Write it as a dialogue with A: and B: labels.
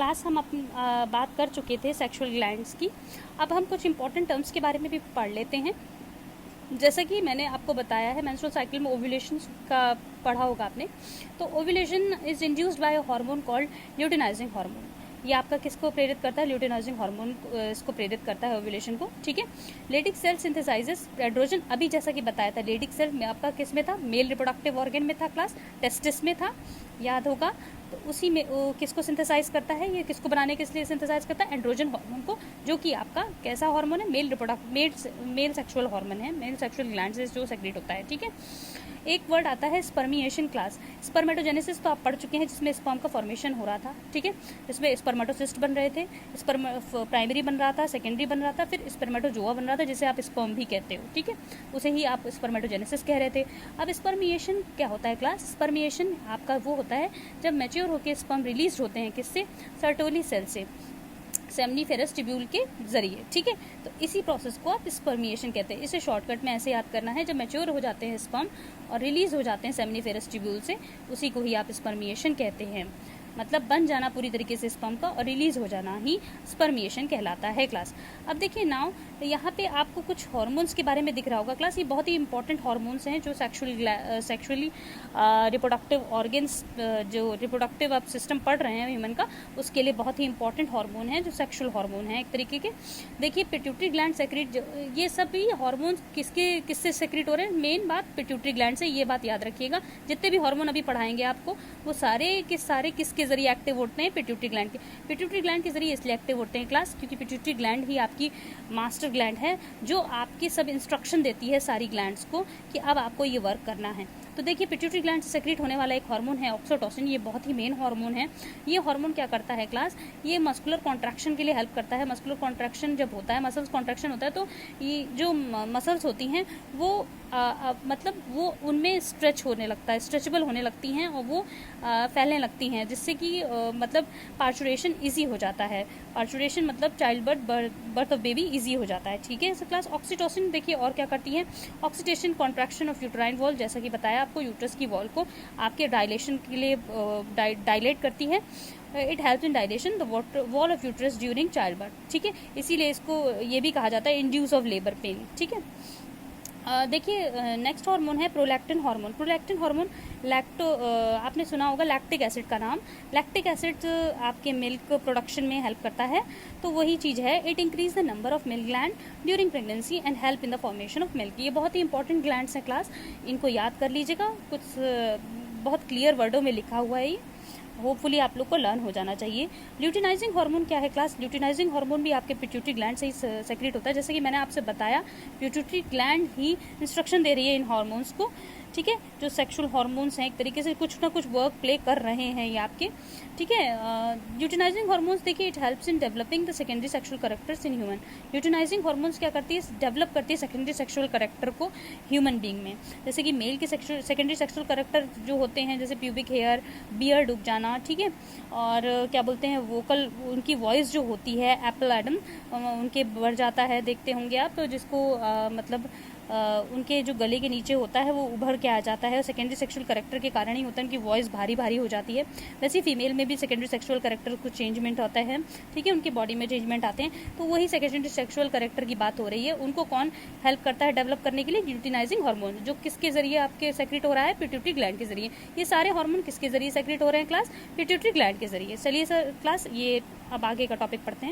A: Class हम अपनी बात कर चुके थे सेक्सुअल ग्लैंड्स की। अब हम कुछ इंपॉर्टेंट टर्म्स के बारे में भी पढ़ लेते हैं। जैसा कि मैंने आपको बताया है, मेंस्ट्रुअल साइकिल में ओव्यूलेशन का पढ़ा होगा आपने। तो ovulation is induced by a hormone called luteinizing hormone. ये आपका किसको प्रेरित करता है? ल्यूटिनाइजिंग हार्मोन इसको प्रेरित करता है ओव्यूलेशन को। ठीक है। Leydig cell synthesises androgen. अभी जैसा कि बताया था, लेडिक सेल में आपका किस में था? मेल रिप्रोडक्टिव ऑर्गन में था क्लास, टेस्टिस में था, याद होगा। तो उसी में किसको सिंथेसाइज करता है? ये किसको बनाने के लिए सिंथेसाइज करता है? एंड्रोजन हार्मोन को, जो कि आपका कैसा हार्मोन है? मेल सेक्सुअल हार्मोन है, मेल सेक्सुअल ग्लैंड से जो सेक्रेट होता है। ठीक है। एक वर्ड आता है स्पर्मिएशन क्लास। स्पर्मेटोजेनेसिस तो आप पढ़ चुके हैं, जिसमें स्पर्म का फॉर्मेशन हो रहा था। ठीक है। जिसमें स्पर्मेटोसिस्ट बन रहे थे, प्राइमरी बन रहा था, सेकेंडरी बन रहा था, फिर स्पर्मेटोजोआ बन रहा था, जिसे आप स्पर्म भी कहते हो। ठीक है। उसे ही आप स्पर्मेटोजेनेसिस कह रहे थे। अब स्पर्मिएशन क्या होता है क्लास? स्पर्मिएशन आपका वो होता है जब मैच्योर होकर स्पर्म रिलीज होते हैं, किससे? सर्टोली सेल से, सेमनीफेरस ट्यूब्यूल के जरिए। ठीक है। तो इसी प्रोसेस को आप स्पर्मिएशन कहते हैं। इसे शॉर्टकट में ऐसे याद करना है, जब मैच्योर हो जाते हैं स्पर्म और रिलीज हो जाते हैं सेमनीफेरस ट्यूब्यूल से, उसी को ही आप स्पर्मिएशन कहते हैं। मतलब बन जाना पूरी तरीके से स्पर्म का और रिलीज हो जाना ही स्पर्मिएशन कहलाता है क्लास। अब देखिए नाउ, यहाँ पे आपको कुछ हार्मोन्स के बारे में दिख रहा होगा क्लास। ये बहुत ही इंपॉर्टेंट हार्मोन्स हैं जो सेक्सुअली रिप्रोडक्टिव ऑर्गन्स, जो रिप्रोडक्टिव आप सिस्टम पढ़ रहे हैं ह्यूमन का, उसके लिए बहुत ही इंपॉर्टेंट हार्मोन है, जो सेक्सुअल हार्मोन है एक तरीके के। देखिए पिट्यूटरी ग्लैंड सेक्रेट, ये सभी हार्मोन्स किससे सेक्रेट हो रहे हैं? मेन बात पिट्यूटरी ग्लैंड से, ये बात याद रखिएगा। जितने भी हार्मोन अभी पढ़ाएंगे आपको, वो सारे के सारे किसके जरिए एक्टिव होते हैं? पिट्यूटरी ग्लैंड के। पिट्यूटरी ग्लैंड के जरिए इसलिए एक्टिव होते हैं क्लास, क्योंकि पिट्यूटरी ग्लैंड ही आपकी मास्टर ग्लैंड है, जो आपकी सब इंस्ट्रक्शन देती है सारी ग्लैंड्स को कि अब आपको ये वर्क करना है। तो देखिए पिट्यूटरी ग्लैंड से सेक्रेट होने वाला एक हार्मोन है ऑक्सीटोसिन। ये बहुत ही मेन हार्मोन है। ये हार्मोन क्या करता है क्लास? ये मस्कुलर कॉन्ट्रैक्शन के लिए हेल्प करता है। मस्कुलर कॉन्ट्रैक्शन जब होता है, मसल्स कॉन्ट्रैक्शन होता है, तो ये जो मसल्स होती हैं वो मतलब वो उनमें स्ट्रेच होने लगता है, स्ट्रेचेबल होने लगती हैं और वो फैलने लगती हैं, जिससे कि मतलब पार्चुरेशन ईजी हो जाता है। पार्चुरेशन मतलब child birth of baby easy हो जाता है। ठीक है। क्लास ऑक्सीटोसिन देखिए और क्या करती है? Oxidation contraction of uterine wall, जैसा कि बताया आपको, यूट्रस की वॉल को आपके डायलेशन के लिए डायलेट करती है। It help in dilation the wall of uterus during child birth. ठीक है। इसीलिए इसको ये भी कहा जाता है इंड्यूस ऑफ लेबर पेन। ठीक है। देखिए नेक्स्ट हार्मोन है प्रोलैक्टिन हार्मोन। प्रोलैक्टिन हार्मोन आपने सुना होगा लैक्टिक एसिड का नाम। लैक्टिक एसिड आपके मिल्क प्रोडक्शन में हेल्प करता है, तो वही चीज़ है। It increase the number of milk gland during pregnancy and help in the formation of milk. ये बहुत ही इंपॉर्टेंट ग्लैंड्स हैं क्लास, इनको याद कर लीजिएगा। कुछ बहुत क्लियर वर्डों में लिखा हुआ है, होपफुली आप लोग को लर्न हो जाना चाहिए। ल्यूटिनाइजिंग हार्मोन क्या है क्लास? ल्यूटिनाइजिंग हार्मोन भी आपके पिट्यूटरी ग्लैंड से ही सेक्रेट होता है। जैसे कि मैंने आपसे बताया, पिट्यूटरी ग्लैंड ही इंस्ट्रक्शन दे रही है इन हार्मोन्स को। ठीक है। जो सेक्सुअल हार्मोन्स हैं एक तरीके से कुछ ना कुछ वर्क प्ले कर रहे हैं ये आपके। ठीक है। ल्यूटिनाइजिंग हार्मोन्स देखिए it helps in developing the secondary sexual characters in human. Luteinising hormones क्या करती है? डेवलप करती है सेकेंडरी सेक्सुअल कैरेक्टर को ह्यूमन बीइंग में। जैसे कि मेल के सेकेंडरी सेक्सुअल कैरेक्टर जो होते हैं, जैसे प्यूबिक हेयर, बियर्ड उग जाना। ठीक है। और क्या बोलते हैं, वोकल, उनकी वॉइस जो होती है, एप्पल एडम उनके बढ़ जाता है, देखते होंगे आप, तो जिसको मतलब उनके जो गले के नीचे होता है वो उभर के आ जाता है। सेकेंडरी सेक्सुअल कैरेक्टर के कारण ही होता है, उनकी वॉइस भारी भारी हो जाती है। वैसे फीमेल में भी सेकेंडरी सेक्सुअल कैरेक्टर कुछ चेंजमेंट होता है। ठीक है। उनके बॉडी में चेंजमेंट आते हैं, तो वही सेकेंडरी सेक्सुअल कैरेक्टर की बात हो रही है। उनको कौन हेल्प करता है डेवलप करने के लिए? ल्यूटिनाइजिंग हार्मोन, जो किसके जरिए आपके सेक्रेट हो रहा है? पिट्यूटरी ग्लैंड के जरिए। ये सारे हार्मोन किसके जरिए सेक्रेट हो रहे हैं क्लास? पिट्यूटरी ग्लैंड के जरिए। चलिए सर क्लास, ये अब आगे का टॉपिक पढ़ते हैं।